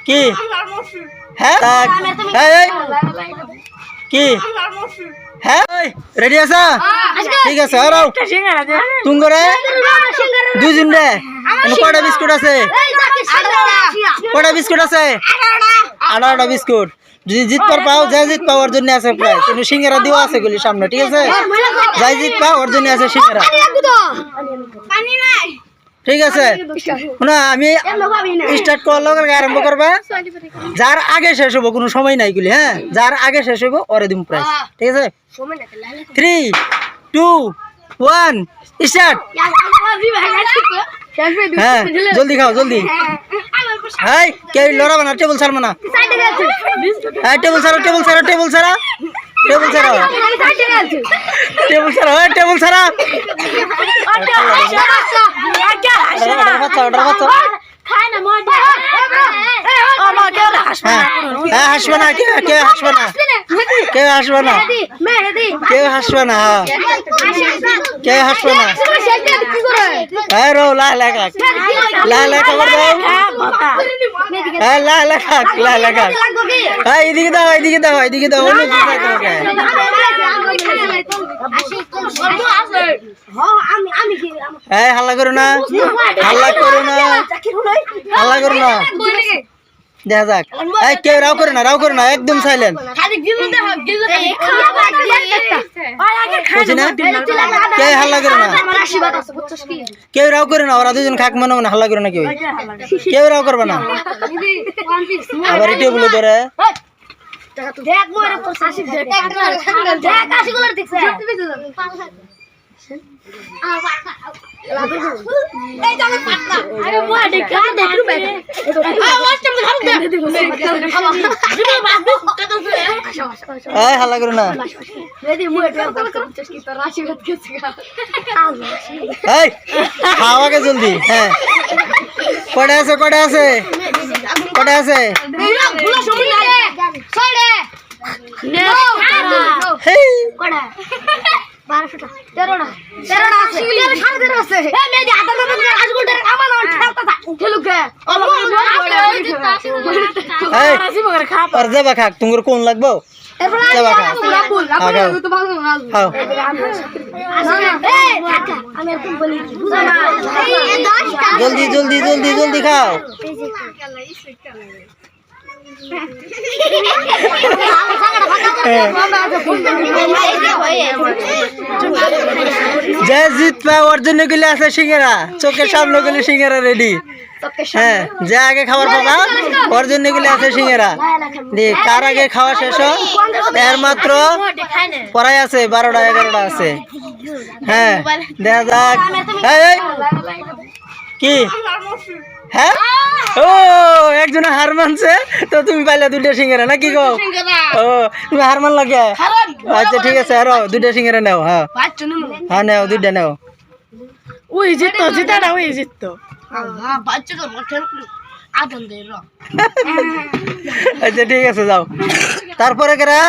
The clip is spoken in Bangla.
কি হ্যাঁ কি হ্যাঁ রেডি আছা ঠিক আছে আর তুমি করে দুইজন রে কয়টা বিস্কুট আছে কয়টা বিস্কুট আছে 18টা বিস্কুট যদি জিতবার পাও যাই জিত পাও ওর জন্য আছে প্রায় কিন্তু সিঙ্গারা দিও আছে গুলি সামনে ঠিক আছে যাই জিত পাও ওর জন্য আছে সিঙ্গারা ঠিক আছে না আমি স্টার্ট করলে আরম্ভ করবা যার আগে শেষ হবো কোনো সময় নাই গুলি হ্যাঁ যার আগে শেষ হবো ওরে দিম প্রাইস ঠিক আছে 3 2 1 স্টার্ট হ্যাঁ জলদি খাও জলদি হ্যাঁ কে লড়াবে না টেবিল ছাড়বে না হ্যাঁ টেবিল ছাড়া টেবিল ছাড়া টেবিল ছাড়া টেবিল ছাড়া টেবিল ছাড়া হয় টেবিল ছাড়া হ্যাঁ হাসবে না কেউ হাসবে না কেউ হাসবে না কেউ হাসবে না কেউ হাসবে না হ্যাঁ রো লা লেখা লা লেখা করে দাও হ্যাঁ লা লেখা লা লেখা হ্যাঁ এদিকে দাও এদিকে দাও এদিকে দাও অন্য দিকে দাও হ্যাঁ হাল্লা করো না হাল্লা করো না হাল্লা করো না দেখা যাক এই কেউ রাও করে না একদম সাইলেন্ট কেউ হাল্লা করে না কেউ রাও করে না ওরা দুজন খাক মনে মনে হাল্লা করে না কেউ রাও করবে না আবার এটাও বলে ধরে হাল্লা করো না খাওয়াকে জলদি হ্যাঁ কটা আছে কটা আছে কটা আছে যাবা খাক তোমার কোন লাগবো জলদি জলদি জলদি জলদি খাও যে জিতবে ওর জন্য গুলি আছে সিঙ্গারা চোখের সামনে গুলি সিঙ্গারা রেডি হ্যাঁ যে আগে খাবার পাবা ওর জন্য গুলি আছে সিঙ্গারা কার আগে খাওয়া শেষ এর মাত্র পড়াই আছে 12টা 11টা আছে হ্যাঁ দেখা যাক কি হ্যাঁ ও একজনে হার মানছে তো তুমি পাইলে 2টা সিঙ্গারা না কি গো ও তুমি হার মান লাগে আচ্ছা ঠিক আছে আরো 2টা সিঙ্গারা নাও হ্যাঁ হ্যাঁ নাও 2টা নাও ওই জিততো জিতাটা ওই জিততো আচ্ছা ঠিক আছে যাও তারপরে কেরা